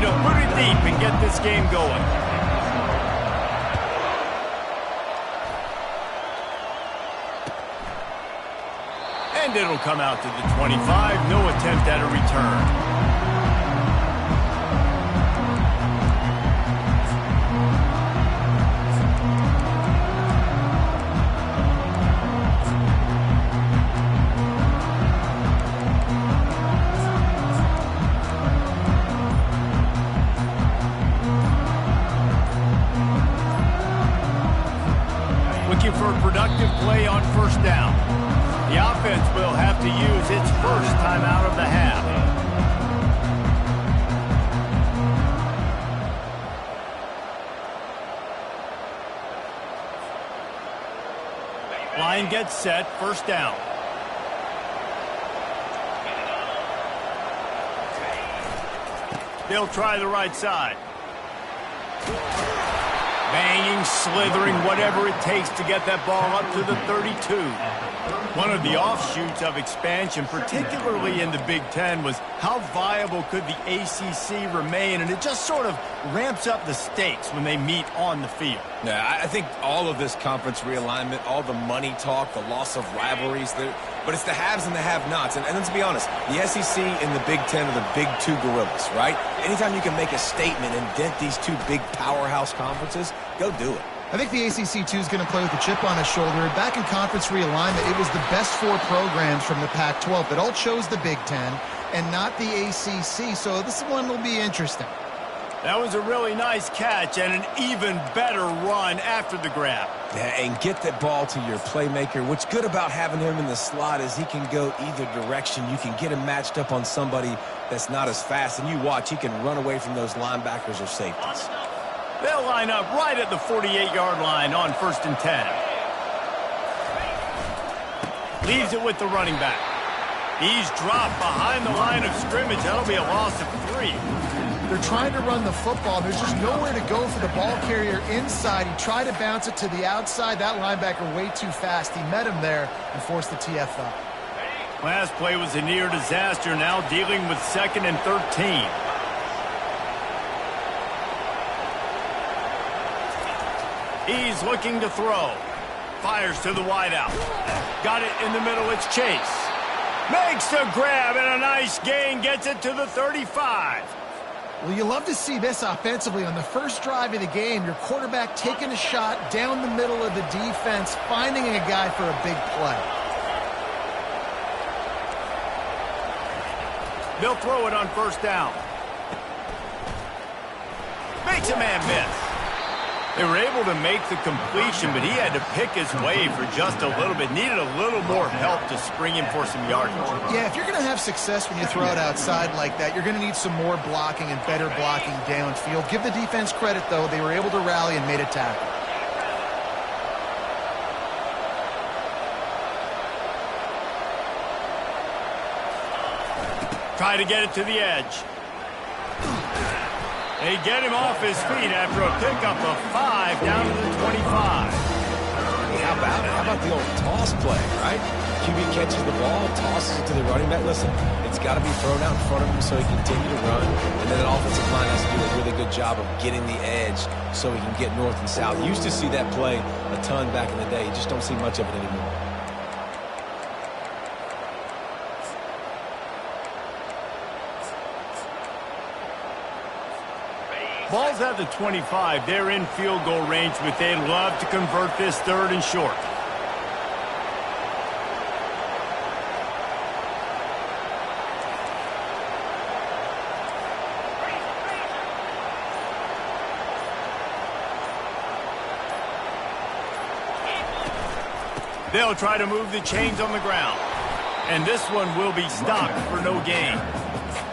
to put it deep and get this game going. And it'll come out to the 25. No attempt at a return. For a productive play on first down. The offense will have to use its first timeout of the half. Line gets set, first down. They'll try the right side. Banging, slithering, whatever it takes to get that ball up to the 32. One of the offshoots of expansion, particularly in the Big Ten, was how viable could the ACC remain, and it just sort of ramps up the stakes when they meet on the field. Yeah, I think all of this conference realignment, all the money talk, the loss of rivalries, but it's the haves and the have-nots. And let's be honest, the SEC and the Big Ten are the big two gorillas, right? Anytime you can make a statement and dent these two big powerhouse conferences, go do it. I think the ACC, too, is going to play with a chip on his shoulder. Back in conference realignment, it was the best four programs from the Pac-12 that all chose the Big Ten and not the ACC, so this one will be interesting. That was a really nice catch and an even better run after the grab. Yeah, and get that ball to your playmaker. What's good about having him in the slot is he can go either direction. You can get him matched up on somebody that's not as fast, and you watch, he can run away from those linebackers or safeties. They'll line up right at the 48-yard line on 1st and 10. Leaves it with the running back. He's dropped behind the line of scrimmage. That'll be a loss of 3. They're trying to run the football. There's just nowhere to go for the ball carrier inside. He tried to bounce it to the outside. That linebacker way too fast. He met him there and forced the TFL. Last play was a near disaster. Now dealing with 2nd and 13. He's looking to throw. Fires to the wideout. Got it in the middle. It's Chase. Makes the grab and a nice gain. Gets it to the 35. Well, you love to see this offensively. On the first drive of the game, your quarterback taking a shot down the middle of the defense, finding a guy for a big play. They'll throw it on first down. Makes a man miss. They were able to make the completion, but he had to pick his way for just a little bit. Needed a little more help to spring him for some yardage. Yeah, if you're going to have success when you throw it outside like that, you're going to need some more blocking and better blocking downfield. Give the defense credit, though. They were able to rally and made a tackle. Try to get it to the edge. They get him off his feet after a pickup of 5 down to the 25. How about it? How about the old toss play, right? QB catches the ball, tosses it to the running back. Listen, it's got to be thrown out in front of him so he can continue to run. And then the offensive line has to do a really good job of getting the edge so he can get north and south. You used to see that play a ton back in the day. You just don't see much of it anymore. Ball's at the 25. They're in field goal range, but they'd love to convert this 3rd and short. They'll try to move the chains on the ground. And this one will be stopped for no gain.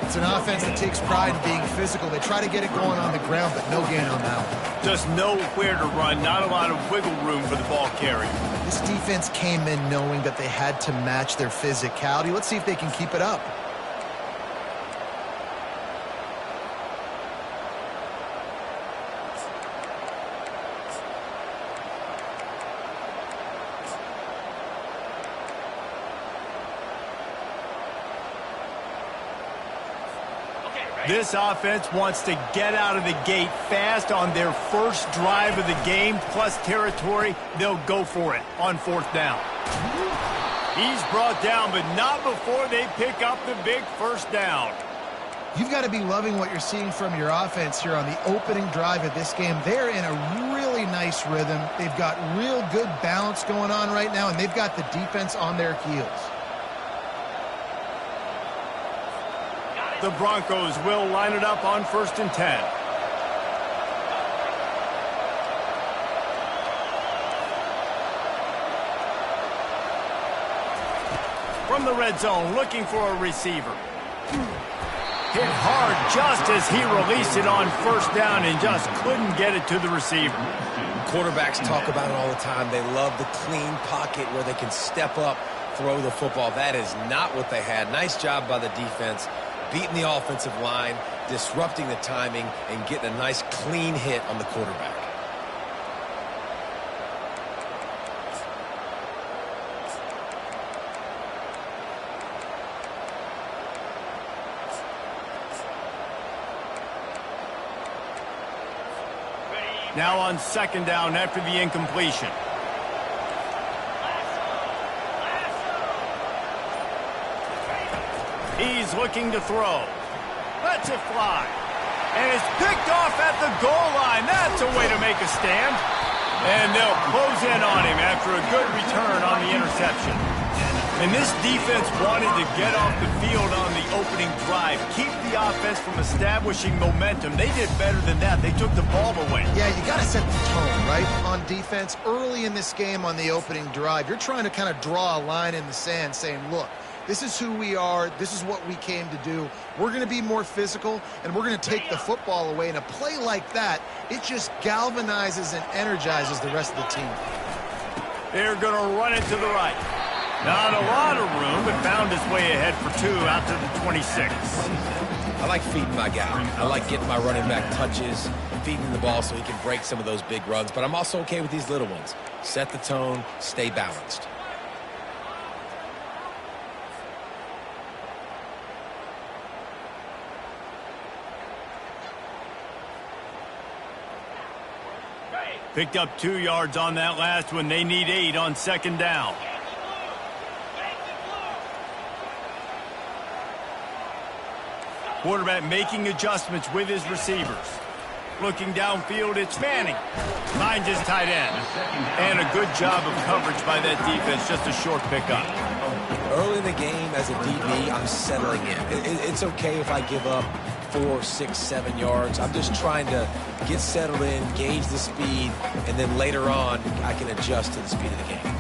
It's an offense that takes pride in being physical. They try to get it going on the ground, but no gain on that one. Just nowhere to run, not a lot of wiggle room for the ball carrier. This defense came in knowing that they had to match their physicality. Let's see if they can keep it up. This offense wants to get out of the gate fast on their first drive of the game, plus territory. They'll go for it on 4th down. He's brought down, but not before they pick up the big first down. You've got to be loving what you're seeing from your offense here on the opening drive of this game. They're in a really nice rhythm. They've got real good balance going on right now, and they've got the defense on their heels. The Broncos will line it up on 1st and 10. From the red zone, looking for a receiver. Hit hard just as he released it on 1st down and just couldn't get it to the receiver. Quarterbacks talk about it all the time. They love the clean pocket where they can step up, throw the football. That is not what they had. Nice job by the defense, beating the offensive line, disrupting the timing, and getting a nice clean hit on the quarterback. Now on 2nd down after the incompletion. He's looking to throw. Lets it fly. And it's picked off at the goal line. That's a way to make a stand. And they'll close in on him after a good return on the interception. And this defense wanted to get off the field on the opening drive, keep the offense from establishing momentum. They did better than that. They took the ball away. Yeah, you got to set the tone, right, on defense. Early in this game on the opening drive, you're trying to kind of draw a line in the sand saying, look, this is who we are. This is what we came to do. We're going to be more physical, and we're going to take the football away. And a play like that, it just galvanizes and energizes the rest of the team. They're going to run it to the right. Not a lot of room, but found his way ahead for 2 out to the 26. I like feeding my guy. I like getting my running back touches, feeding the ball so he can break some of those big runs. But I'm also okay with these little ones. Set the tone, stay balanced. Picked up 2 yards on that last one. They need 8 on 2nd down. Quarterback making adjustments with his receivers. Looking downfield, it's Manning. Finds his tight end. And a good job of coverage by that defense. Just a short pickup. Early in the game, as a DB, I'm settling in. It's okay if I give up 4, 6, 7 yards. I'm just trying to get settled in, gauge the speed, and then later on, I can adjust to the speed of the game.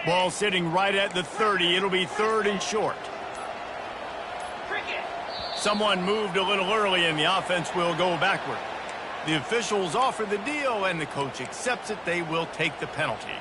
Ball sitting right at the 30. It'll be 3rd and short. Someone moved a little early, and the offense will go backward. The officials offer the deal, and the coach accepts it. They will take the penalty.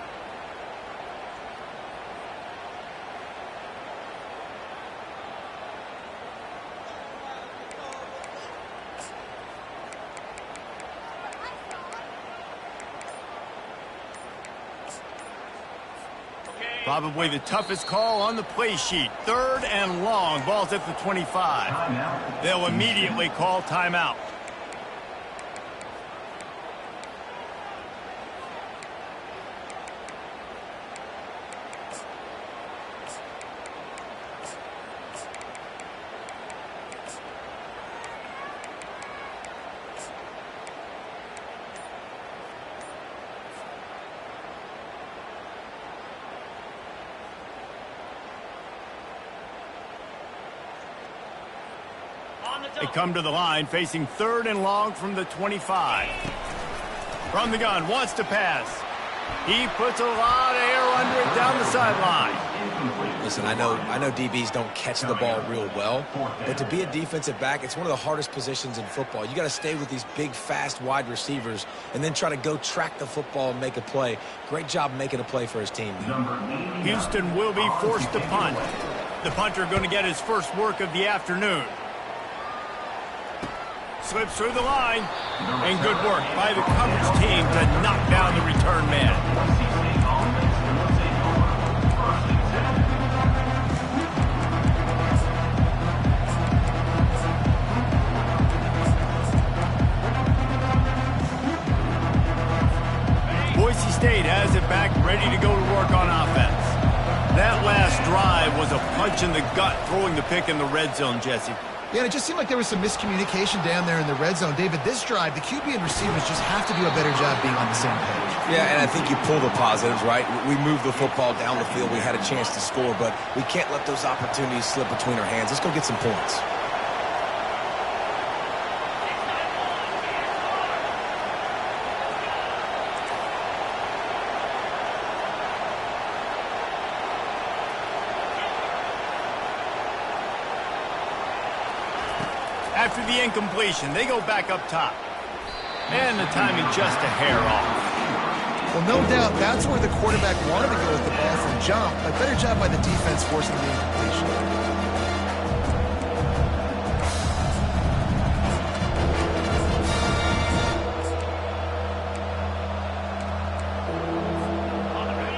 Probably the toughest call on the play sheet. 3rd and long. Ball's at the 25. They'll immediately call timeout. They come to the line facing 3rd and long from the 25. From the gun, wants to pass. He puts a lot of air under it down the sideline. Listen, I know DBs don't catch the ball real well, but to be a defensive back, it's one of the hardest positions in football. You got to stay with these big, fast, wide receivers and then try to go track the football and make a play. Great job making a play for his team. Houston will be forced to punt. The punter going to get his first work of the afternoon. Slips through the line, and good work by the coverage team to knock down the return man. Boise State has it back, ready to go to work on offense. That last drive was a punch in the gut, throwing the pick in the red zone, Jesse. Yeah, and it just seemed like there was some miscommunication down there in the red zone. David, this drive, the QB and receivers just have to do a better job being on the same page. Yeah, and I think you pull the positives, right? We moved the football down the field. We had a chance to score, but we can't let those opportunities slip between our hands. Let's go get some points. After the incompletion, they go back up top. And the timing just a hair off. Well, no doubt that's where the quarterback wanted to go with the ball from jump, but better job by the defense forcing the incompletion.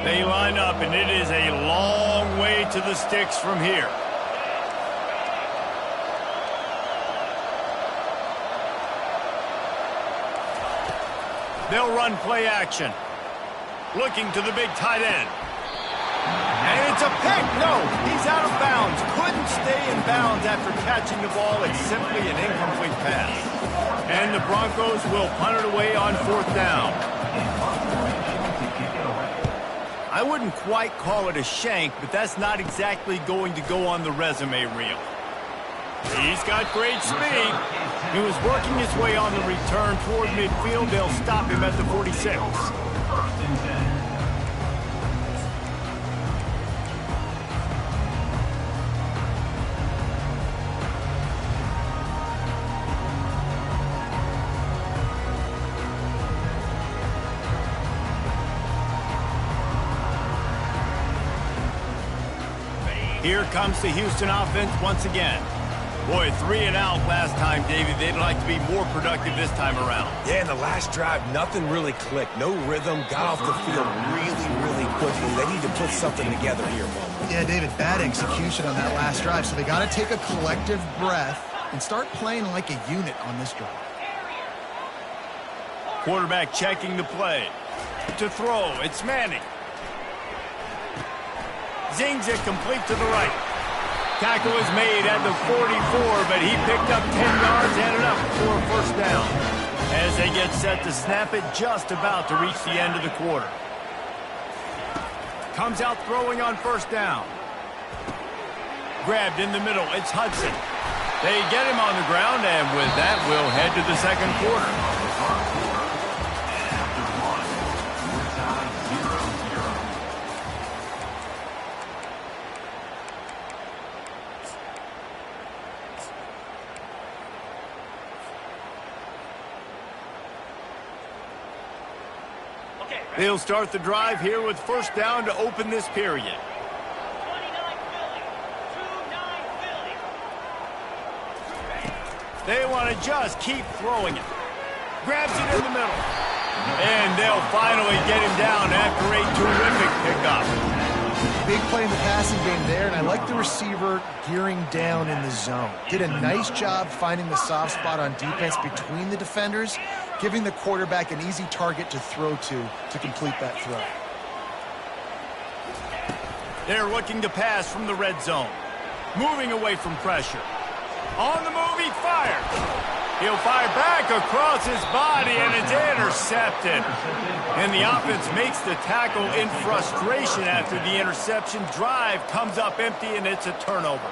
They line up, and it is a long way to the sticks from here. They'll run play action. Looking to the big tight end. And it's a pick. No, he's out of bounds. Couldn't stay in bounds after catching the ball. It's simply an incomplete pass. And the Broncos will punt it away on 4th down. I wouldn't quite call it a shank, but that's not exactly going to go on the resume reel. He's got great speed. He was working his way on the return toward midfield. They'll stop him at the 46. Here comes the Houston offense once again. Boy, 3 and out last time, David. They'd like to be more productive this time around. Yeah, in the last drive, nothing really clicked. No rhythm, got off the field really quickly. They need to put something together here, Mo. Yeah, David, bad execution on that last drive, so they got to take a collective breath and start playing like a unit on this drive. Quarterback checking the play. To throw, it's Manning. Zings it complete to the right. Tackle is made at the 44, but he picked up 10 yards and enough for a first down. As they get set to snap it, just about to reach the end of the quarter. Comes out throwing on first down. Grabbed in the middle, it's Hudson. They get him on the ground, and with that, we'll head to the second quarter. They'll start the drive here with first down to open this period. They want to just keep throwing it. Grabs it in the middle. And they'll finally get him down after a terrific pickup. Big play in the passing game there, and I like the receiver gearing down in the zone. Did a nice job finding the soft spot on defense between the defenders, giving the quarterback an easy target to throw to complete that throw. They're looking to pass from the red zone. Moving away from pressure. On the move, he fires. He'll fire back across his body, and it's intercepted. And the offense makes the tackle in frustration after the interception. Drive comes up empty, and it's a turnover.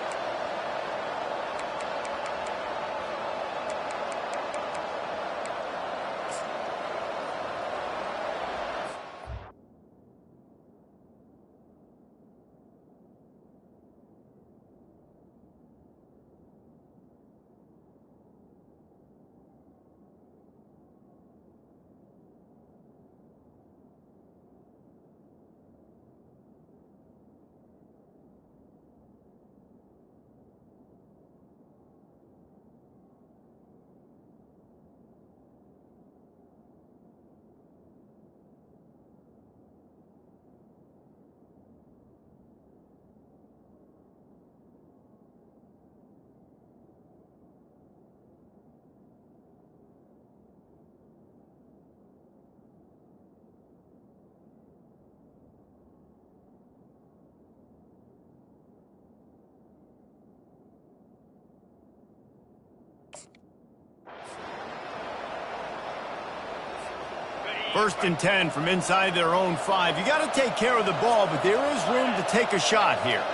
First and 10 from inside their own 5. You got to take care of the ball, but there is room to take a shot here.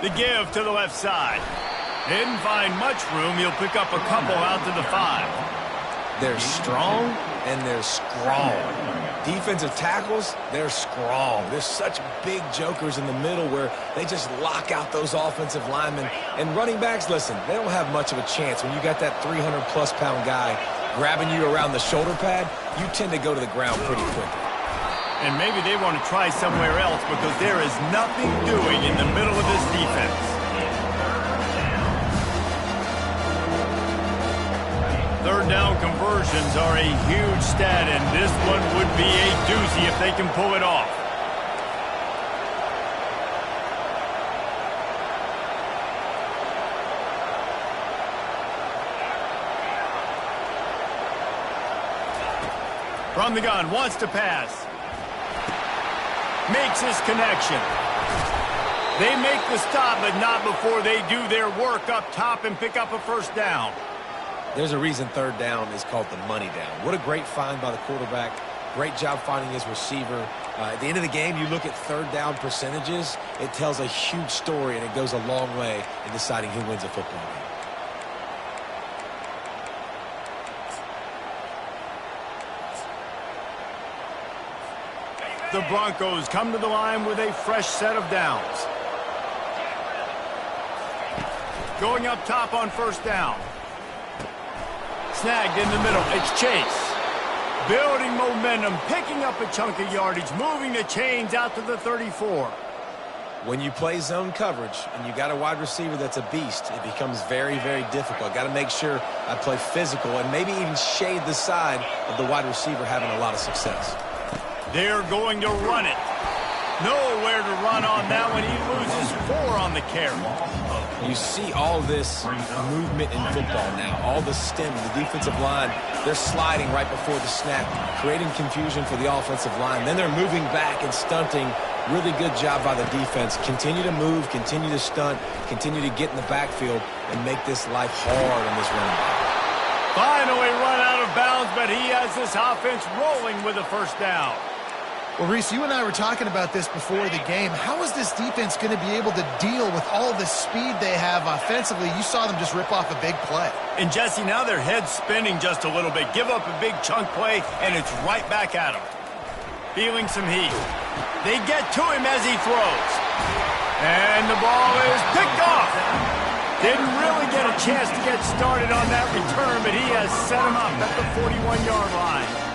The give to the left side. Didn't find much room. He'll pick up a couple out to the 5. They're strong and they're strong. Defensive tackles, they're strong. There's such big jokers in the middle where they just lock out those offensive linemen. And running backs, listen, they don't have much of a chance. When you got that 300-plus pound guy grabbing you around the shoulder pad, you tend to go to the ground pretty quickly. And maybe they want to try somewhere else because there is nothing doing in the middle of this defense. Third down conversions are a huge stat, and this one would be a doozy if they can pull it off. From the gun, wants to pass. Makes his connection. They make the stop, but not before they do their work up top and pick up a first down. There's a reason third down is called the money down. What a great find by the quarterback. Great job finding his receiver. At the end of the game, you look at third down percentages. It tells a huge story, and it goes a long way in deciding who wins a football game. The Broncos come to the line with a fresh set of downs. Going up top on first down. Snagged in the middle. It's Chase. Building momentum, picking up a chunk of yardage, moving the chains out to the 34. When you play zone coverage and you got a wide receiver that's a beast, it becomes very, very difficult. Got to make sure I play physical and maybe even shade the side of the wide receiver having a lot of success. They're going to run it. Nowhere to run on that one. He loses 4 on the carry. You see all this movement in football now. All the stem, the defensive line, they're sliding right before the snap, creating confusion for the offensive line. Then they're moving back and stunting. Really good job by the defense. Continue to move, continue to stunt, continue to get in the backfield and make this life hard on this running back. Finally run out of bounds, but he has this offense rolling with a first down. Well, Reese, you and I were talking about this before the game. How is this defense going to be able to deal with all the speed they have offensively? You saw them just rip off a big play. And, Jesse, now their head's spinning just a little bit. Give up a big chunk play, and it's right back at them. Feeling some heat. They get to him as he throws. And the ball is picked off. Didn't really get a chance to get started on that return, but he has set him up at the 41-yard line.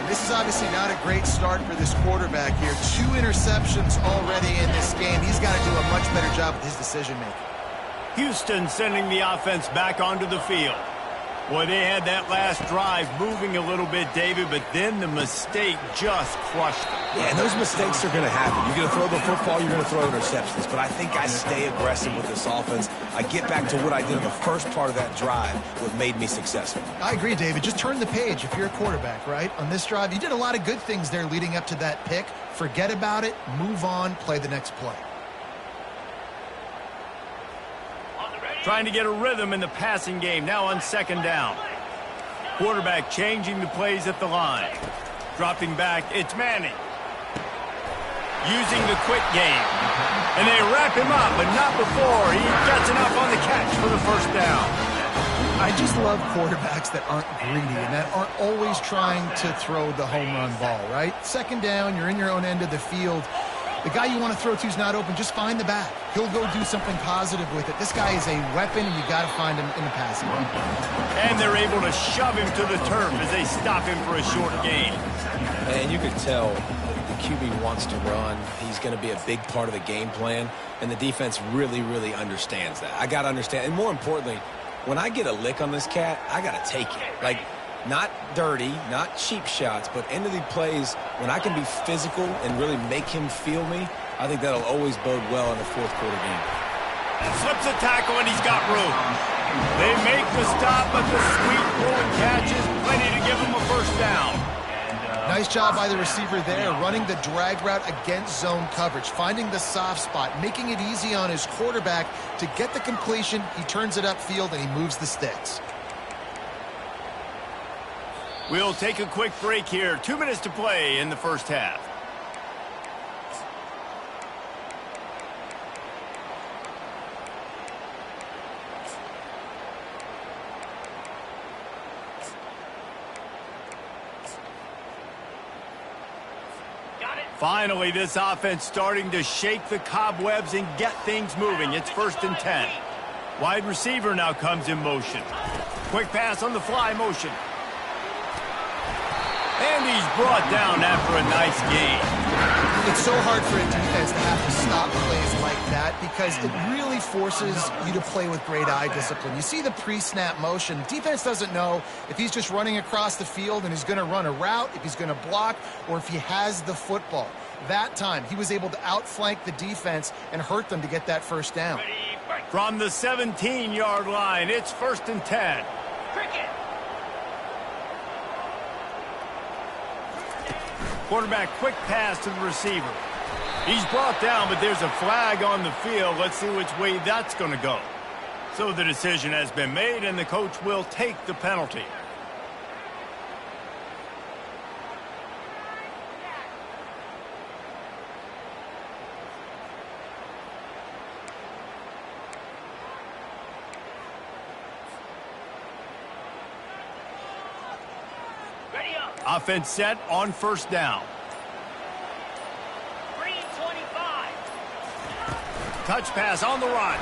This is obviously not a great start for this quarterback here. 2 interceptions already in this game. He's got to do a much better job with his decision-making. Houston sending the offense back onto the field. Boy, they had that last drive moving a little bit, David, but then the mistake just crushed them. Yeah, and those mistakes are going to happen. You're going to throw the football, you're going to throw interceptions. But I think I stay aggressive with this offense. I get back to what I did in the first part of that drive, what made me successful. I agree, David. Just turn the page if you're a quarterback, right? On this drive, you did a lot of good things there leading up to that pick. Forget about it, move on, play the next play. Trying to get a rhythm in the passing game, now on second down. Quarterback changing the plays at the line. Dropping back, it's Manning. Using the quick game. And they wrap him up, but not before he gets enough on the catch for the first down. I just love quarterbacks that aren't greedy and that aren't always trying to throw the home run ball, right? Second down, you're in your own end of the field. The guy you want to throw to is not open. Just find the back. He'll go do something positive with it. This guy is a weapon, and you got to find him in the passing game. And they're able to shove him to the turf as they stop him for a short gain. And you could tell the QB wants to run. He's going to be a big part of the game plan, and the defense really, really understands that. I got to understand. And more importantly, when I get a lick on this cat, I got to take it. Like, not dirty, not cheap shots, but end of the plays, when I can be physical and really make him feel me, I think that'll always bode well in the fourth quarter game. Slips a tackle, and he's got room. They make the stop, but the sweet pulling catch is plenty to give him a first down. Nice job by the receiver there, running the drag route against zone coverage, finding the soft spot, making it easy on his quarterback to get the completion. He turns it upfield, and he moves the sticks. We'll take a quick break here. 2 minutes to play in the first half. Finally, this offense starting to shake the cobwebs and get things moving. It's 1st and 10. Wide receiver now comes in motion. Quick pass on the fly motion. And he's brought down after a nice gain. It's so hard for a defense to have to stop plays like that because it really forces you to play with great eye discipline. You see the pre-snap motion. Defense doesn't know if he's just running across the field and he's going to run a route, if he's going to block, or if he has the football. That time, he was able to outflank the defense and hurt them to get that first down. From the 17-yard line, it's 1st and 10. Cricket. Quarterback, quick pass to the receiver. He's brought down, but there's a flag on the field. Let's see which way that's going to go. So the decision has been made, and the coach will take the penalty. Offense set on 1st down. 325. Touch pass on the run.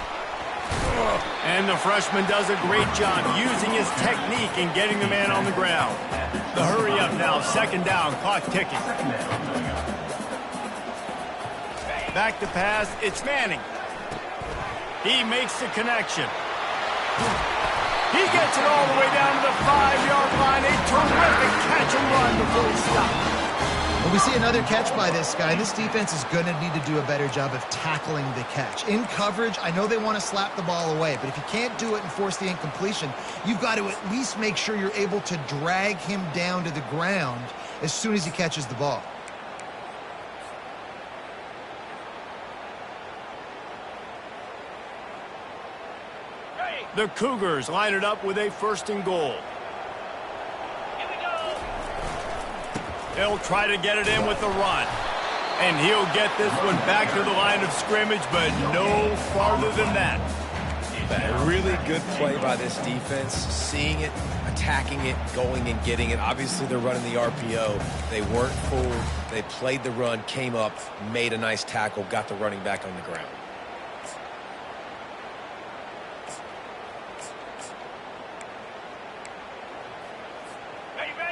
And the freshman does a great job using his technique and getting the man on the ground. The hurry up now, 2nd down, clock ticking. Back to pass, it's Manning. He makes the connection. He gets it all the way down to the 5-yard line. A terrific catch and run before he stops. Well, we see another catch by this guy. This defense is going to need to do a better job of tackling the catch. In coverage, I know they want to slap the ball away, but if you can't do it and force the incompletion, you've got to at least make sure you're able to drag him down to the ground as soon as he catches the ball. The Cougars line it up with a 1st and goal. Here we go. They'll try to get it in with the run. And he'll get this one back to the line of scrimmage, but no farther than that. A really good play by this defense, seeing it, attacking it, going and getting it. Obviously, they're running the RPO. They weren't fooled. They played the run, came up, made a nice tackle, got the running back on the ground.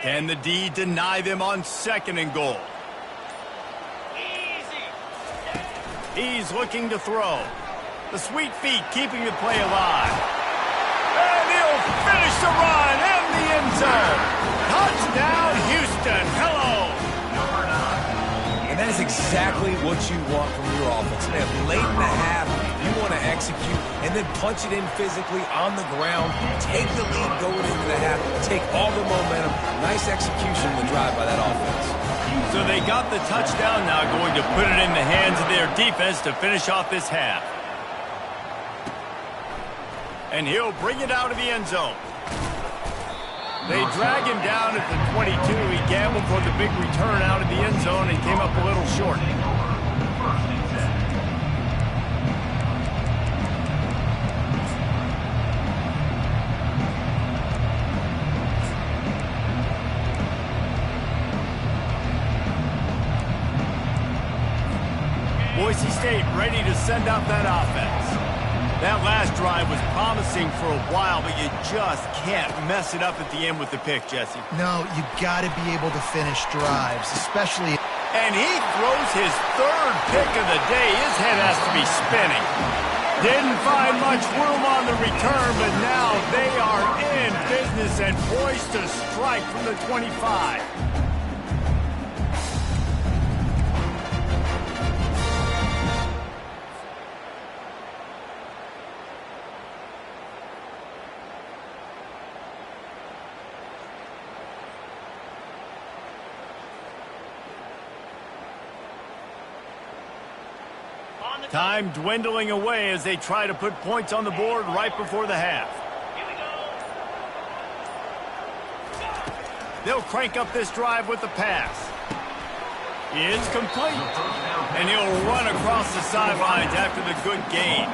Can the D deny them on 2nd and goal? Easy. He's looking to throw. The sweet feet keeping the play alive. And he'll finish the run in the end zone. Touchdown, Houston. Hello. And that is exactly what you want from your offense. Man, late in the half, you want to execute and then punch it in physically on the ground. Take the lead going into the half. Take all the momentum. Nice execution of the drive by that offense. So they got the touchdown, now going to put it in the hands of their defense to finish off this half. And he'll bring it out of the end zone. They drag him down at the 22. He gambled for the big return out of the end zone and came up a little short. Boise State ready to send out that offense. That last drive was promising for a while, but you just can't mess it up at the end with the pick, Jesse. No, you got to be able to finish drives, especially. And he throws his 3rd pick of the day. His head has to be spinning. Didn't find much room on the return, but now they are in business and poised to strike from the 25. Time dwindling away as they try to put points on the board right before the half. Here we go. They'll crank up this drive with the pass. He is complete. And he'll run across the sidelines after the good gain.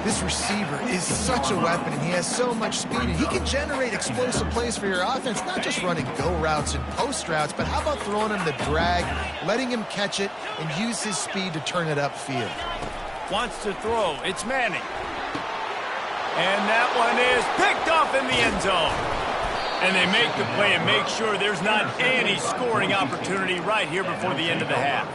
This receiver is such a weapon, and he has so much speed, and he can generate explosive plays for your offense, not just running go routes and post routes, but how about throwing him the drag, letting him catch it, and use his speed to turn it upfield. Wants to throw. It's Manning. And that one is picked off in the end zone. And they make the play and make sure there's not any scoring opportunity right here before the end of the half.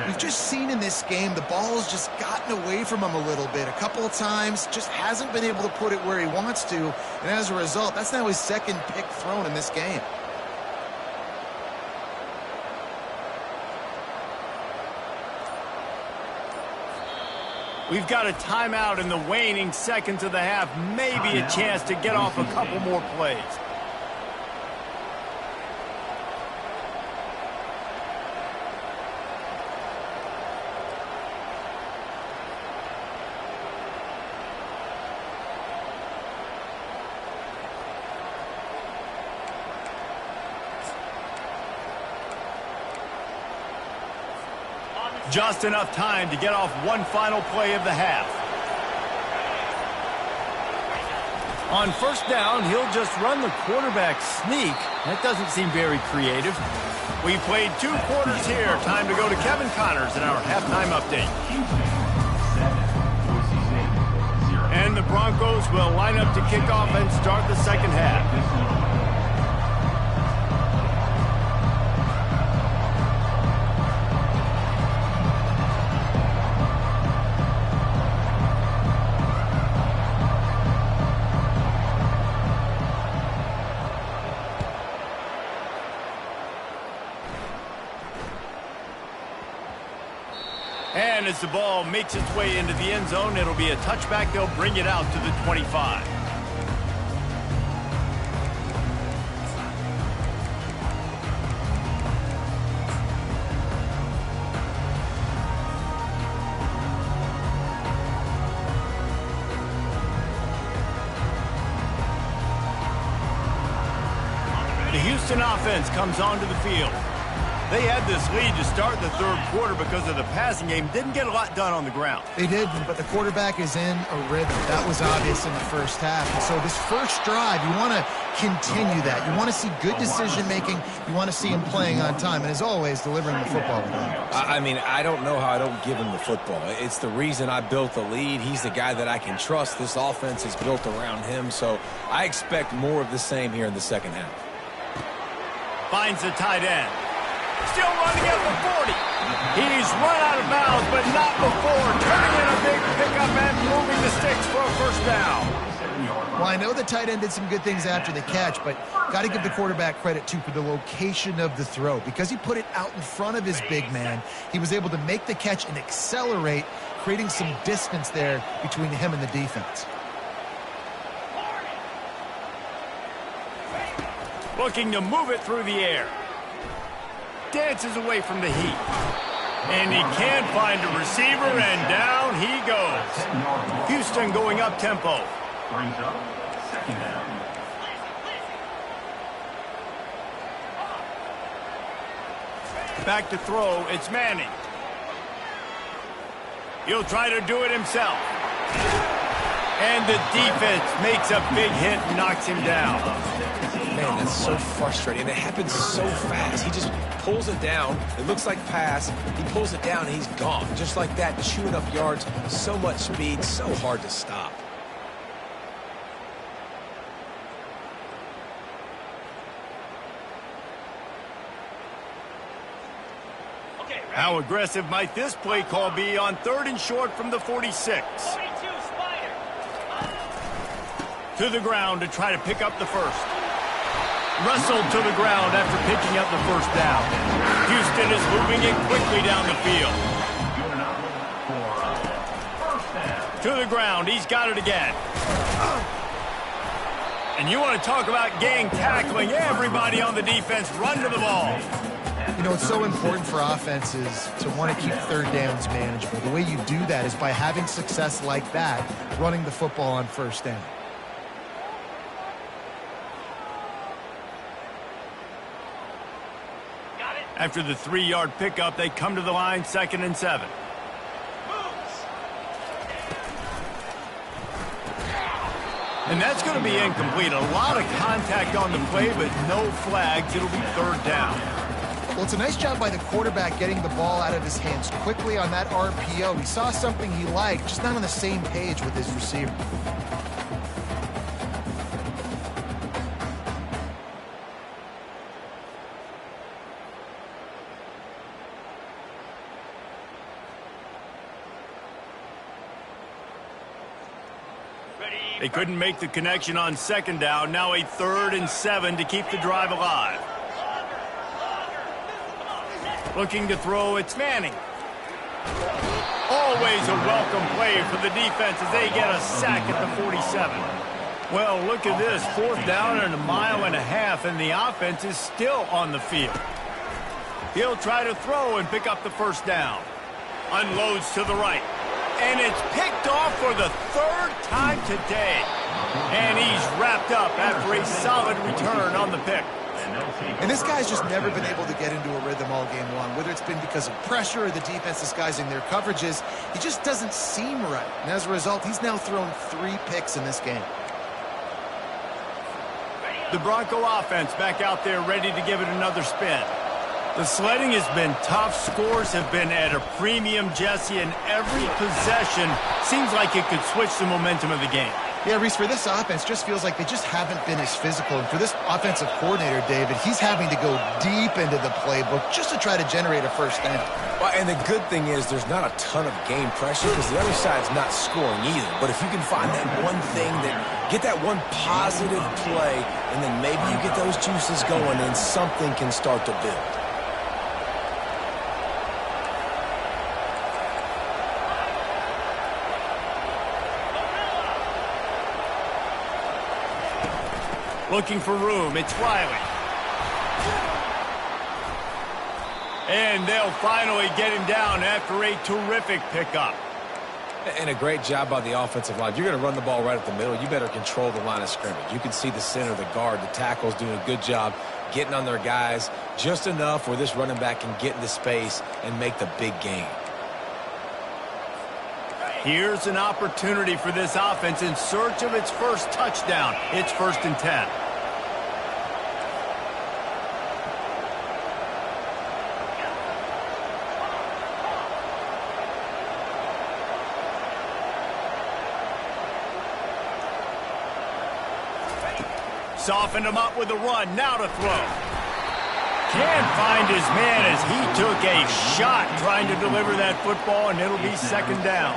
We've just seen in this game the ball's just gotten away from him a little bit. A couple of times, just hasn't been able to put it where he wants to. And as a result, that's now his second pick thrown in this game. We've got a timeout in the waning seconds of the half. Maybe a chance to get off a couple more plays. Just enough time to get off one final play of the half. On first down, he'll just run the quarterback sneak. That doesn't seem very creative. We played 2 quarters here. Time to go to Kevin Connors in our halftime update. And the Broncos will line up to kick off and start the second half. And as the ball makes its way into the end zone, it'll be a touchback. They'll bring it out to the 25. The Houston offense comes onto the field. They had this lead to start the third quarter because of the passing game. Didn't get a lot done on the ground. They did, but the quarterback is in a rhythm. That was obvious in the first half. And so this first drive, you want to continue that. You want to see good decision-making. You want to see him playing on time. And as always, delivering the football. I mean, I don't know how I don't give him the football. It's the reason I built the lead. He's the guy that I can trust. This offense is built around him. So I expect more of the same here in the second half. Finds the tight end. Still running at the 40. He's run out of bounds, but not before. Turning in a big pickup and moving the sticks for a first down. Well, I know the tight end did some good things after the catch, but got to give the quarterback credit, too, for the location of the throw. Because he put it out in front of his big man, he was able to make the catch and accelerate, creating some distance there between him and the defense. Looking to move it through the air. Dances away from the heat. And he can't find a receiver, and down he goes. Houston going up tempo. Brings up second down. Back to throw, it's Manning. He'll try to do it himself. And the defense makes a big hit and knocks him down. Man, that's so frustrating. It happens so fast. He just pulls it down. It looks like pass. He pulls it down, and he's gone. Just like that, chewing up yards. So much speed, so hard to stop. How aggressive might this play call be on 3rd and short from the 46? To the ground to try to pick up the first. Wrestled to the ground after picking up the first down. Houston is moving it quickly down the field. To the ground. He's got it again. And you want to talk about gang tackling. Everybody on the defense run to the ball. You know, it's so important for offenses to want to keep 3rd downs manageable. The way you do that is by having success like that, running the football on 1st down. After the 3-yard pickup, they come to the line, 2nd and 7. And that's going to be incomplete. A lot of contact on the play, but no flags. It'll be 3rd down. Well, it's a nice job by the quarterback getting the ball out of his hands quickly on that RPO. He saw something he liked, just not on the same page with his receiver. They couldn't make the connection on 2nd down. Now a 3rd and 7 to keep the drive alive. Looking to throw, it's Manning. Always a welcome play for the defense as they get a sack at the 47. Well, look at this. 4th down and 1.5 miles, and the offense is still on the field. He'll try to throw and pick up the 1st down. Unloads to the right. And it's picked off for the 3rd time today. And he's wrapped up after a solid return on the pick. And this guy's just never been able to get into a rhythm all game long. Whether it's been because of pressure or the defense disguising their coverages, he just doesn't seem right. And as a result, he's now thrown 3 picks in this game. The Bronco offense back out there ready to give it another spin. The sledding has been tough. Scores have been at a premium, Jesse, and every possession seems like it could switch the momentum of the game. Yeah, Reese, for this offense, just feels like they just haven't been as physical. And for this offensive coordinator, David, he's having to go deep into the playbook just to try to generate a 1st down. Well, and the good thing is there's not a ton of game pressure because the other side's not scoring either. But if you can find that one thing, get that one positive play, and then maybe you get those juices going and something can start to build. Looking for room, it's Riley. And they'll finally get him down after a terrific pickup. And a great job by the offensive line. You're going to run the ball right at the middle. You better control the line of scrimmage. You can see the center, the guard, the tackles doing a good job getting on their guys just enough where this running back can get into space and make the big game. Here's an opportunity for this offense in search of its 1st touchdown. It's 1st and 10. Softened him up with a run. Now to throw. Can't find his man as he took a shot trying to deliver that football, and it'll be 2nd down.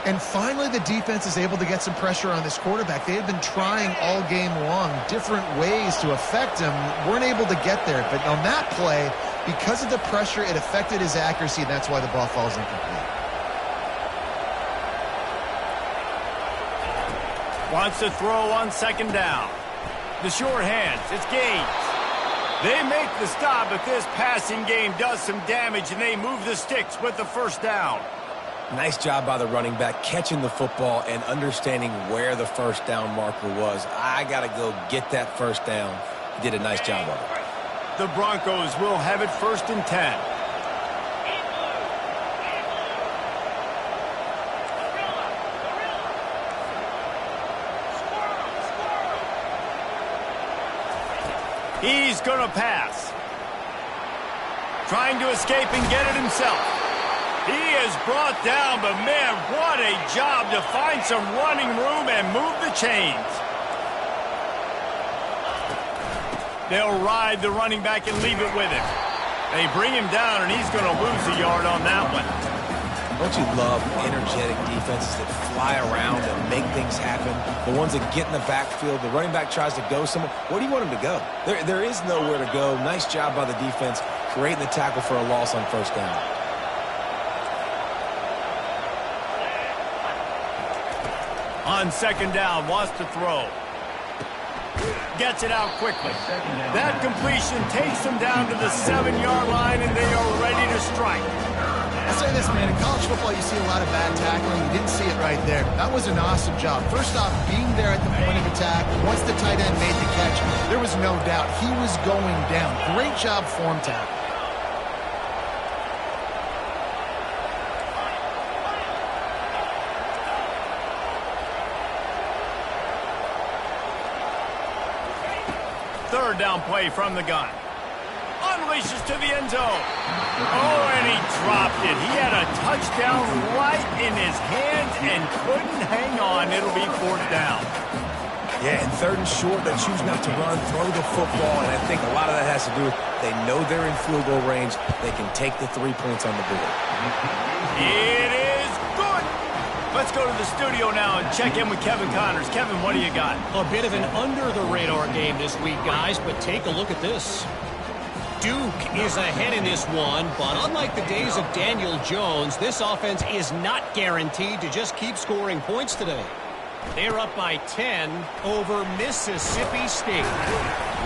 And finally, the defense is able to get some pressure on this quarterback. They had been trying all game long different ways to affect him. Weren't able to get there. But on that play, because of the pressure, it affected his accuracy, and that's why the ball falls incomplete. Wants to throw on 2nd down. The short hands. It's Gaines. They make the stop, but this passing game does some damage, and they move the sticks with the 1st down. Nice job by the running back catching the football and understanding where the 1st down marker was. I got to go get that 1st down. He did a nice job of it. The Broncos will have it 1st and 10. He's going to pass. Trying to escape and get it himself. He is brought down, but man, what a job to find some running room and move the chains. They'll ride the running back and leave it with him. They bring him down, and he's going to lose a yard on that one. Don't you love energetic defenses that fly around and make things happen? The ones that get in the backfield, the running back tries to go somewhere. Where do you want him to go? There is nowhere to go. Nice job by the defense creating the tackle for a loss on 1st down. On 2nd down, wants to throw. Gets it out quickly. That completion takes them down to the 7-yard line, and they are ready to strike. I'll say this, man. In college football, you see a lot of bad tackling. You didn't see it right there. That was an awesome job. First off, being there at the point of attack. Once the tight end made the catch, there was no doubt he was going down. Great job form tackle. third down play from the gun. Unleashes to the end zone. Oh, and he dropped it. He had a touchdown right in his hands and couldn't hang on. It'll be fourth down. Yeah, and third and short, they choose not to run, throw the football, and I think a lot of that has to do with they know they're in field goal range. They can take the 3 points on the board. It is good. Let's go to the studio now and check in with Kevin Connors. Kevin, what do you got? A bit of an under-the-radar game this week, guys, but take a look at this. Duke is ahead in this one, but unlike the days of Daniel Jones, this offense is not guaranteed to just keep scoring points today. They're up by 10 over Mississippi State.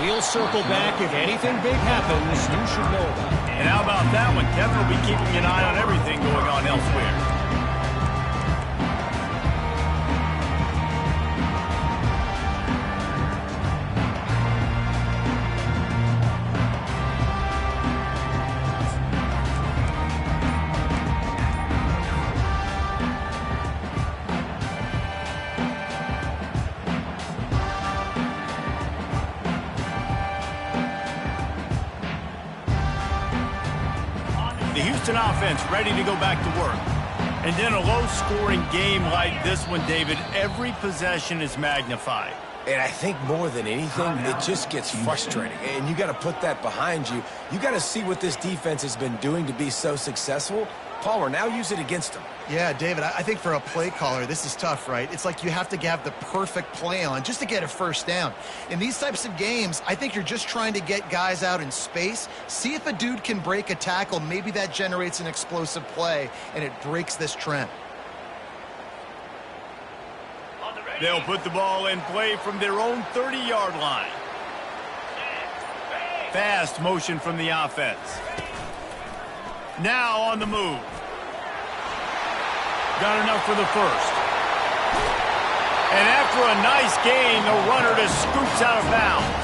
We'll circle back if anything big happens. You should know about it. And how about that one? Kevin will be keeping an eye on everything going on elsewhere. Houston offense ready to go back to work. And in a low-scoring game like this one, David, every possession is magnified. And I think more than anything, it just gets frustrating. And you got to put that behind you. You got to see what this defense has been doing to be so successful. Palmer, now use it against them. Yeah, David, I think for a play caller, this is tough, right? It's like you have to have the perfect play on just to get a first down. In these types of games, I think you're just trying to get guys out in space, see if a dude can break a tackle. Maybe that generates an explosive play, and it breaks this trend. They'll put the ball in play from their own 30-yard line. Fast motion from the offense. Now on the move. Got enough for the first. And after a nice gain, the runner just scoops out of bounds.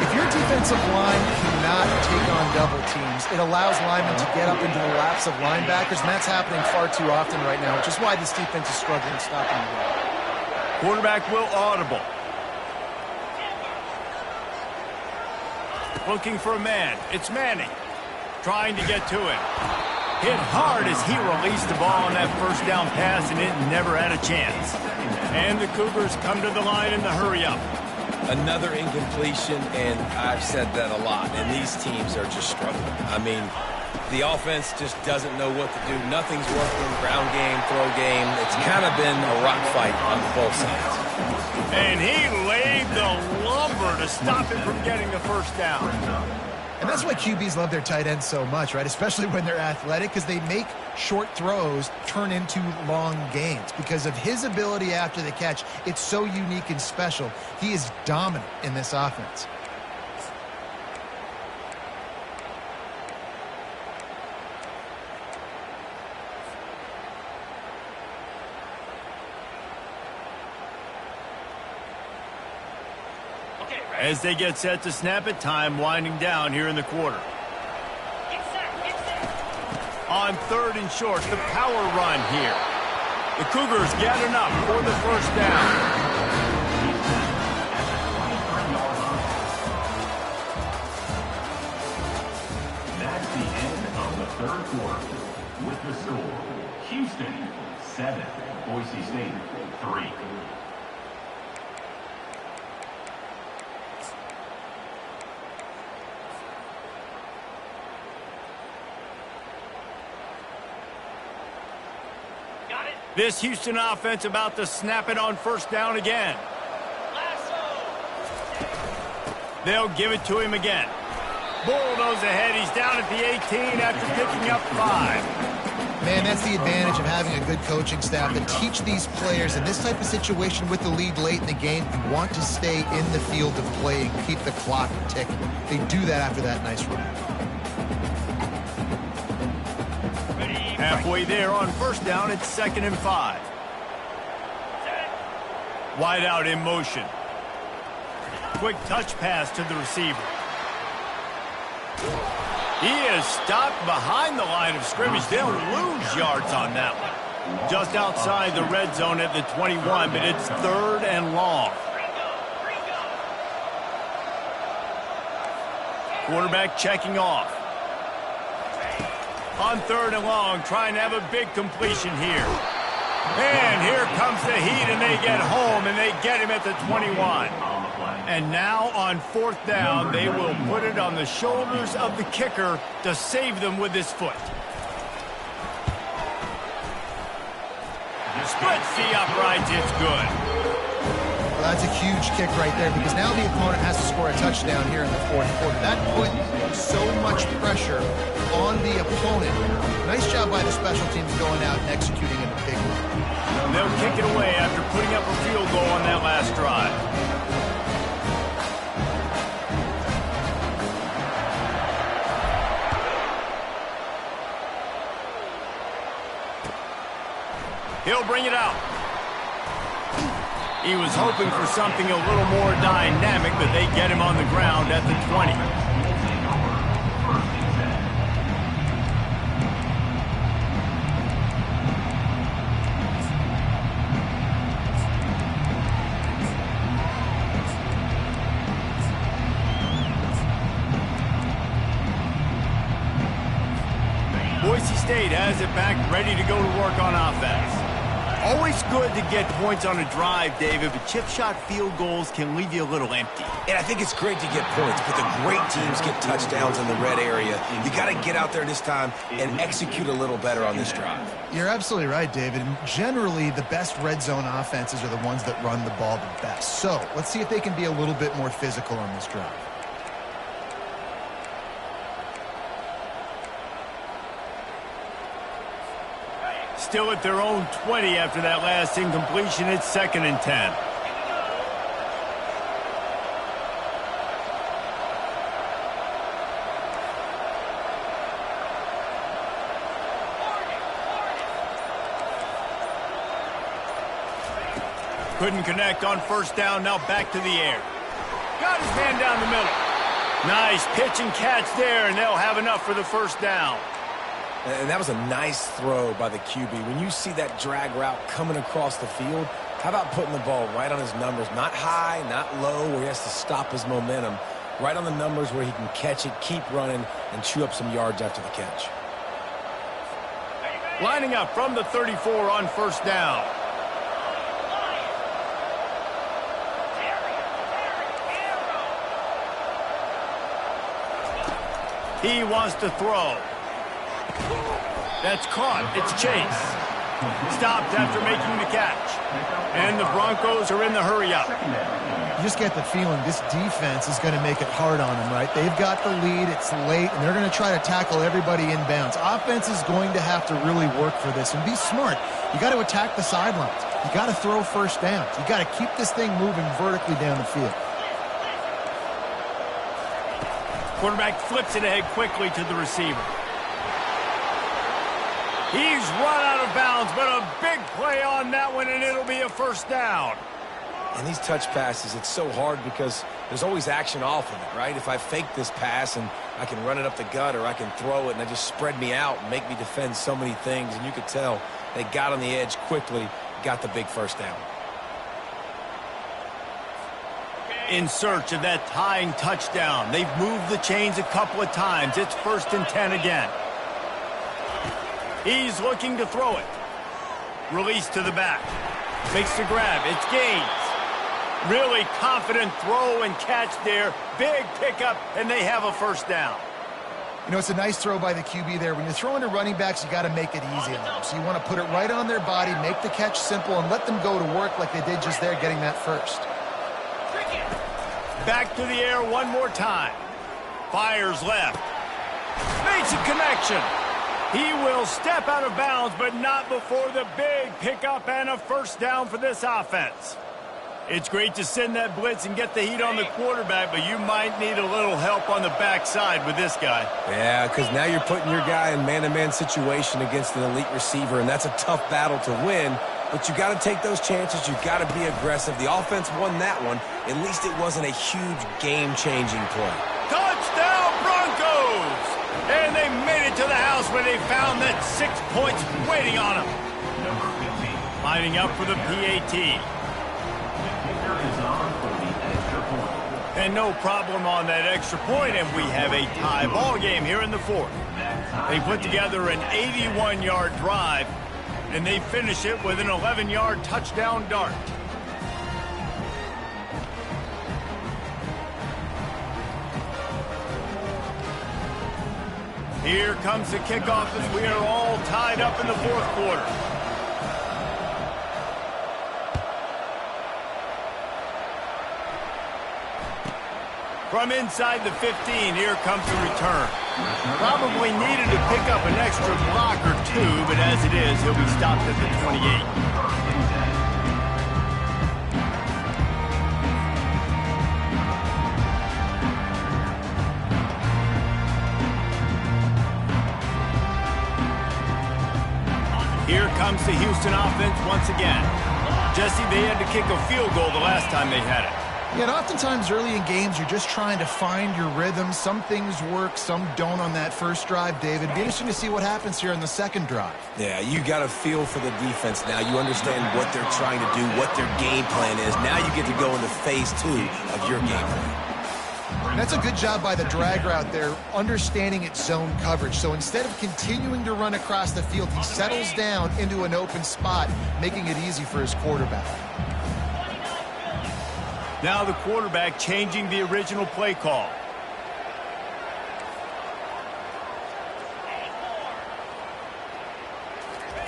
If your defensive line cannot take on double teams, it allows linemen to get up into the laps of linebackers, and that's happening far too often right now, which is why this defense is struggling stopping the run. Quarterback will audible. Looking for a man. It's Manning. Trying to get to him. Hit hard as he released the ball on that first down pass, and it never had a chance. And the Cougars come to the line in the hurry-up. Another incompletion, and I've said that a lot, and these teams are just struggling. I mean, the offense just doesn't know what to do. Nothing's working. Ground game, throw game. It's kind of been a rock fight on both sides. And he laid the lumber to stop him from getting the first down. And that's why QBs love their tight ends so much, right? Especially when they're athletic, because they make short throws turn into long gains. Because of his ability after the catch, it's so unique and special. He is dominant in this offense. As they get set to snap it, time winding down here in the quarter. On third and short, the power run here. The Cougars get enough for the first down. That's the end of the third quarter. With the score, Houston 7, Boise State 3. This Houston offense about to snap it on first down again. They'll give it to him again. Bulldoze ahead. He's down at the 18 after picking up 5. Man, that's the advantage of having a good coaching staff that teach these players in this type of situation with the lead late in the game. You want to stay in the field of play and keep the clock ticking. They do that after that nice run. Halfway there on first down, it's 2nd and 5. Wide out in motion. Quick touch pass to the receiver. He is stopped behind the line of scrimmage. They'll lose yards on that one. Just outside the red zone at the 21, but it's 3rd and long. Quarterback checking off. On 3rd and long, trying to have a big completion here. And here comes the heat, and they get home, and they get him at the 21. And now on 4th down, they will put it on the shoulders of the kicker to save them with his foot. Splits the uprights, it's good. Well, that's a huge kick right there because now the opponent has to score a touchdown here in the 4th quarter. That put so much pressure on the opponent. Nice job by the special teams going out and executing in a big one. They'll kick it away after putting up a field goal on that last drive. He'll bring it out. He was hoping for something a little more dynamic, but they get him on the ground at the 20. Boise State has it back, ready to go to work on offense. Always good to get points on a drive, David, but chip shot field goals can leave you a little empty. And I think it's great to get points, but the great teams get touchdowns in the red area. You got to get out there this time and execute a little better on this drive. You're absolutely right, David. And generally, the best red zone offenses are the ones that run the ball the best. So let's see if they can be a little bit more physical on this drive. Still at their own 20 after that last incompletion. It's 2nd and 10. Couldn't connect on 1st down. Now back to the air. Got his man down the middle. Nice pitch and catch there, and they'll have enough for the 1st down. And that was a nice throw by the QB. When you see that drag route coming across the field, how about putting the ball right on his numbers? Not high, not low, where he has to stop his momentum. Right on the numbers where he can catch it, keep running, and chew up some yards after the catch. Lining up from the 34 on 1st down. He wants to throw. That's caught. It's Chase. Stopped after making the catch. And the Broncos are in the hurry-up. You just get the feeling this defense is going to make it hard on them, right? They've got the lead. It's late, and they're going to try to tackle everybody inbounds. Offense is going to have to really work for this and be smart. You got to attack the sidelines. You got to throw 1st downs. You got to keep this thing moving vertically down the field. Quarterback flips it ahead quickly to the receiver. He's run out of bounds, but a big play on that one, and it'll be a 1st down. And these touch passes, it's so hard because there's always action off of it, right? If I fake this pass and I can run it up the gut or I can throw it and they just spread me out and make me defend so many things, and you could tell they got on the edge quickly, got the big 1st down. In search of that tying touchdown. They've moved the chains a couple of times. It's 1st and 10 again. He's looking to throw it. Release to the back. Makes the grab. It's Gaines. Really confident throw and catch there. Big pickup, and they have a 1st down. You know, it's a nice throw by the QB there. When you're throwing to running backs, you got to make it easy on them. So you want to put it right on their body, make the catch simple, and let them go to work like they did just there, getting that 1st. Back to the air one more time. Fires left. Makes a connection. He will step out of bounds, but not before the big pickup and a 1st down for this offense. It's great to send that blitz and get the heat on the quarterback, but you might need a little help on the backside with this guy. Yeah, because now you're putting your guy in man-to-man situation against an elite receiver, and that's a tough battle to win. But you got to take those chances. You got to be aggressive. The offense won that one. At least it wasn't a huge game-changing play. Touchdown, Broncos! And they made it to the house where they found that 6 points waiting on them. Lining up for the PAT. And no problem on that extra point, and we have a tie ball game here in the fourth. They put together an 81-yard drive, and they finish it with an 11-yard touchdown dart. Here comes the kickoff as we are all tied up in the fourth quarter. From inside the 15, here comes the return. Probably needed to pick up an extra block or two, but as it is, he'll be stopped at the 28. Here comes the Houston offense once again. Jesse, they had to kick a field goal the last time they had it. Yeah, and oftentimes early in games, you're just trying to find your rhythm. Some things work, some don't on that first drive, David. It'd be interesting to see what happens here in the second drive. Yeah, you got a feel for the defense now. You understand what they're trying to do, what their game plan is. Now you get to go into phase 2 of your game plan. That's a good job by the drag route there, understanding its zone coverage. So instead of continuing to run across the field, he settles down into an open spot, making it easy for his quarterback. Now the quarterback changing the original play call.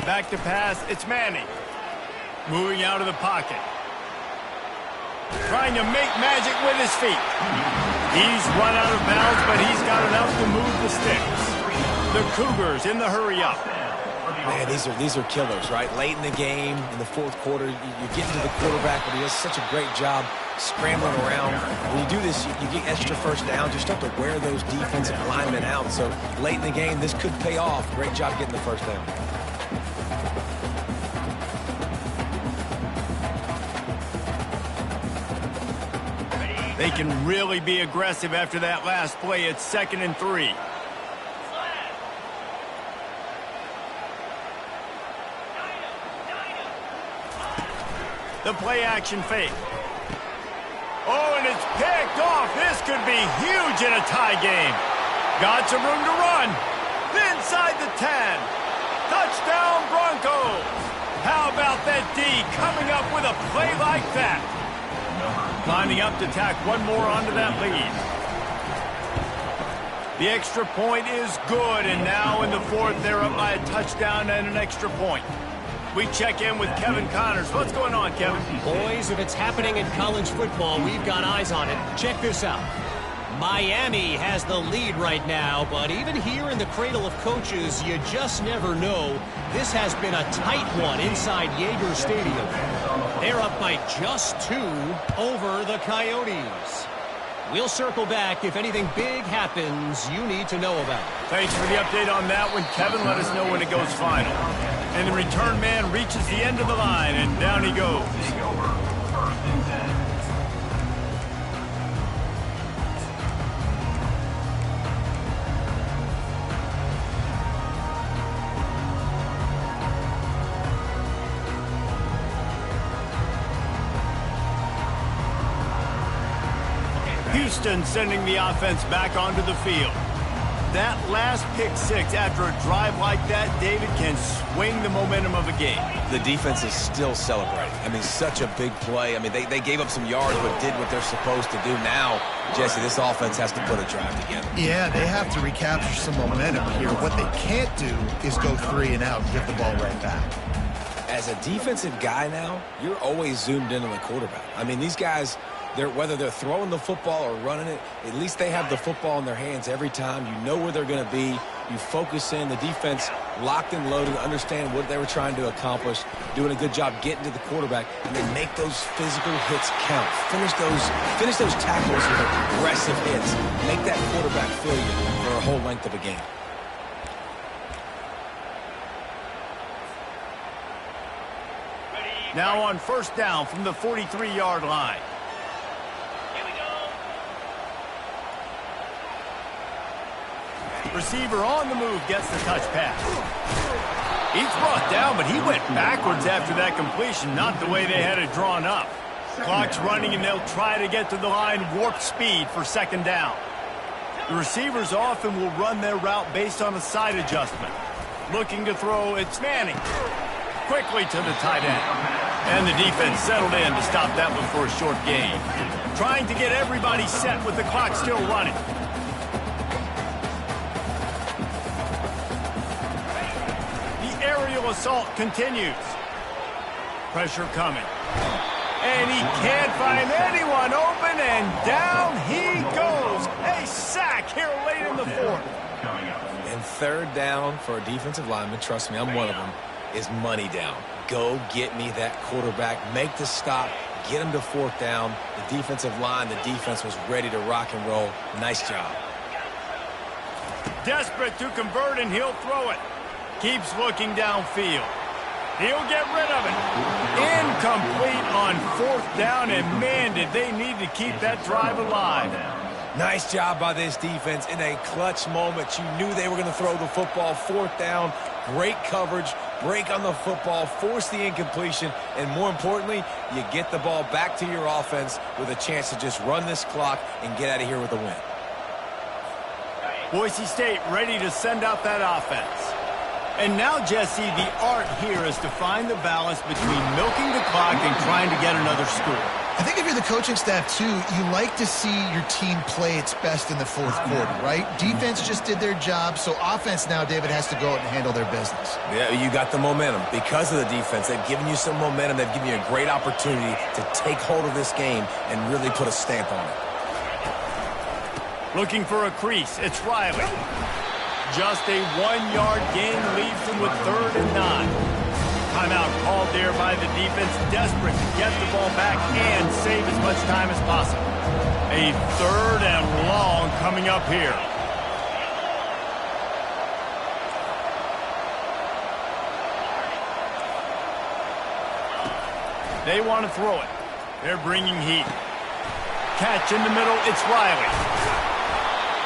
Back to pass, it's Manning. Moving out of the pocket. Trying to make magic with his feet. He's run out of bounds, but he's got enough to move the sticks. The Cougars in the hurry up. Man, these are killers, right? Late in the game, in the fourth quarter, you get to the quarterback, but he does such a great job scrambling around. When you do this, you get extra first downs. You start to wear those defensive linemen out. So late in the game, this could pay off. Great job getting the first down. They can really be aggressive after that last play. It's 2nd and 3. The play action fake. Oh, and it's picked off. This could be huge in a tie game. Got some room to run. Inside the 10. Touchdown Broncos. How about that D coming up with a play like that? Lining up to tack one more onto that lead. The extra point is good, and now in the fourth, they're up by a touchdown and an extra point. We check in with Kevin Connors. What's going on, Kevin? Boys, if it's happening in college football, we've got eyes on it. Check this out. Miami has the lead right now, but even here in the cradle of coaches, you just never know. This has been a tight one inside Yager Stadium. They're up by just 2 over the Coyotes. We'll circle back if anything big happens you need to know about. Thanks for the update on that one, Kevin. Let us know when it goes final. And the return man reaches the end of the line, and down he goes. Houston sending the offense back onto the field. That last pick 6 after a drive like that, David, can swing the momentum of a game. The defense is still celebrating. I mean, such a big play. I mean, they gave up some yards but did what they're supposed to do. Now, Jesse, this offense has to put a drive together. Yeah, they have to recapture some momentum here. What they can't do is go 3 and out and give the ball right back. As a defensive guy now, you're always zoomed in on the quarterback. I mean, these guys, whether they're throwing the football or running it, at least they have the football in their hands every time. You know where they're going to be. You focus in. The defense locked and loaded, understand what they were trying to accomplish, doing a good job getting to the quarterback, and then make those physical hits count. Finish those tackles with aggressive hits. Make that quarterback feel you for a whole length of a game. Now on first down from the 43-yard line. Receiver on the move gets the touch pass. He's brought down, but he went backwards after that completion, not the way they had it drawn up. Clock's running, and they'll try to get to the line warp speed for second down. The receivers often will run their route based on a side adjustment. Looking to throw, it's Manning. Quickly to the tight end. And the defense settled in to stop that one for a short gain. Trying to get everybody set with the clock still running. The aerial assault continues. Pressure coming. And he can't find anyone open, and down he goes. A sack here late in the fourth. And third down for a defensive lineman, trust me, I'm one of them, is money down. Go get me that quarterback, make the stop, get him to fourth down. The defensive line, the defense was ready to rock and roll. Nice job. Desperate to convert, and he'll throw it. Keeps looking downfield. He'll get rid of it. Incomplete on fourth down, and man, did they need to keep that drive alive. Nice job by this defense in a clutch moment. You knew they were going to throw the football. Fourth down, great coverage, break on the football, force the incompletion, and more importantly, you get the ball back to your offense with a chance to just run this clock and get out of here with a win. Boise State ready to send out that offense. And now, Jesse, the art here is to find the balance between milking the clock and trying to get another score. I think if you're the coaching staff, too, you like to see your team play its best in the fourth quarter, right? Defense just did their job, so offense now, David, has to go out and handle their business. Yeah, you got the momentum. Because of the defense, they've given you some momentum. They've given you a great opportunity to take hold of this game and really put a stamp on it. Looking for a crease. It's Riley. Just a 1-yard gain leaves them with 3rd and 9. Timeout called there by the defense, desperate to get the ball back and save as much time as possible. A 3rd and long coming up here. They want to throw it. They're bringing heat. Catch in the middle, it's Riley.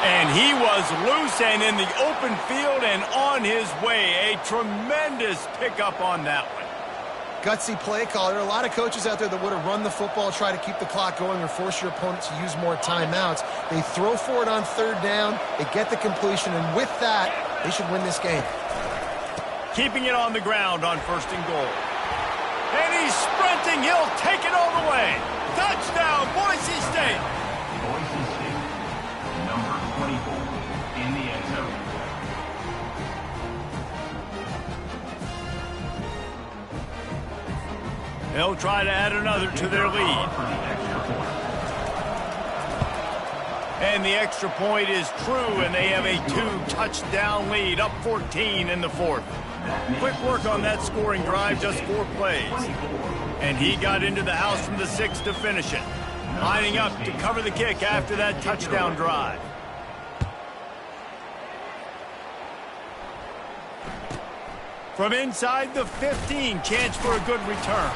And he was loose and in the open field and on his way. A tremendous pickup on that one. Gutsy play call. There are a lot of coaches out there that would have run the football, try to keep the clock going, or force your opponent to use more timeouts. They throw for it on 3rd down. They get the completion, and with that, they should win this game. Keeping it on the ground on 1st and goal. And he's sprinting. He'll take it all the way. Touchdown, Boise State. Boise State, number 24 in the end zone. They'll try to add another to their lead. And the extra point is true, and they have a 2-touchdown lead, up 14 in the 4th. Quick work on that scoring drive, just 4 plays. And he got into the house from the 6 to finish it. Lining up to cover the kick after that touchdown drive. From inside the 15, chance for a good return.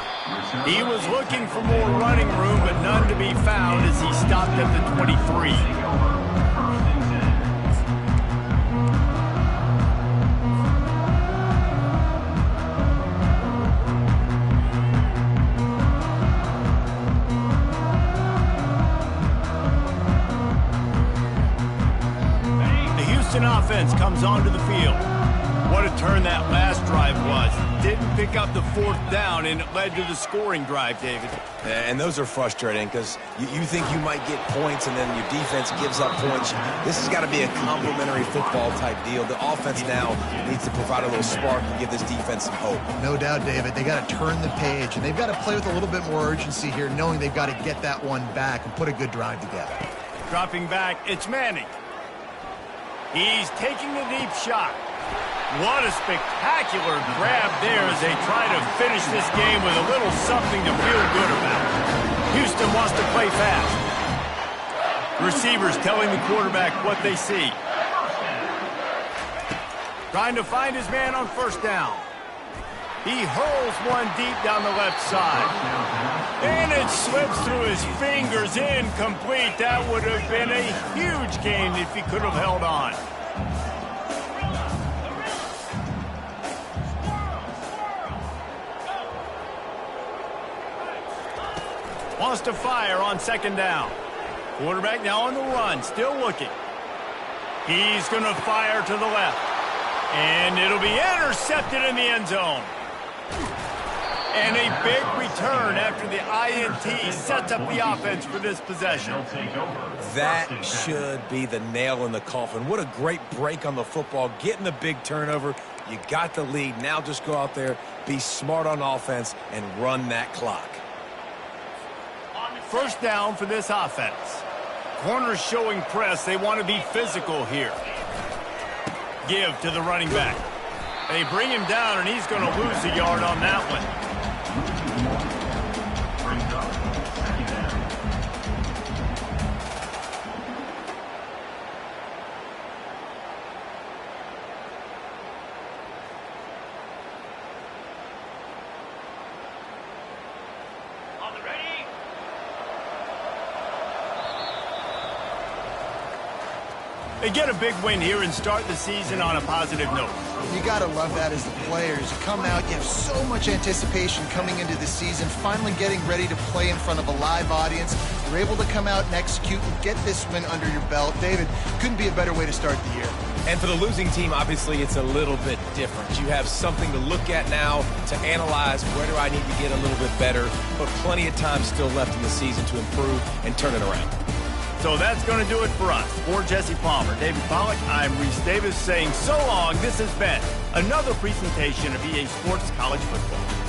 He was looking for more running room, but none to be found as he stopped at the 23. Offense comes onto the field. What a turn that last drive was. Didn't pick up the 4th down, and it led to the scoring drive, David. And those are frustrating because you think you might get points and then your defense gives up points. This has got to be a complimentary football type deal. The offense now needs to provide a little spark and give this defense some hope. No doubt, David. They got to turn the page, and they've got to play with a little bit more urgency here, knowing they've got to get that one back and put a good drive together. Dropping back, it's Manning. He's taking the deep shot. What a spectacular grab there as they try to finish this game with a little something to feel good about. Houston wants to play fast. Receivers telling the quarterback what they see. Trying to find his man on 1st down. He hurls one deep down the left side. And it slips through his fingers, incomplete. That would have been a huge gain if he could have held on. Wants to fire on second down. Quarterback now on the run, still looking. He's going to fire to the left. And it'll be intercepted in the end zone. And a big return after the INT sets up the offense for this possession. That should be the nail in the coffin. What a great break on the football. Getting the big turnover. You got the lead. Now just go out there, be smart on offense, and run that clock. First down for this offense. Corners showing press. They want to be physical here. Give to the running back. They bring him down, and he's going to lose a yard on that one. They get a big win here and start the season on a positive note. You got to love that as the players. You come out, you have so much anticipation coming into the season, finally getting ready to play in front of a live audience. You're able to come out and execute and get this win under your belt. David, couldn't be a better way to start the year. And for the losing team, obviously, it's a little bit different. You have something to look at now to analyze where do I need to get a little bit better, but plenty of time still left in the season to improve and turn it around. So that's going to do it for us. For Jesse Palmer, David Pollack, I'm Reese Davis saying so long. This has been another presentation of EA Sports College Football.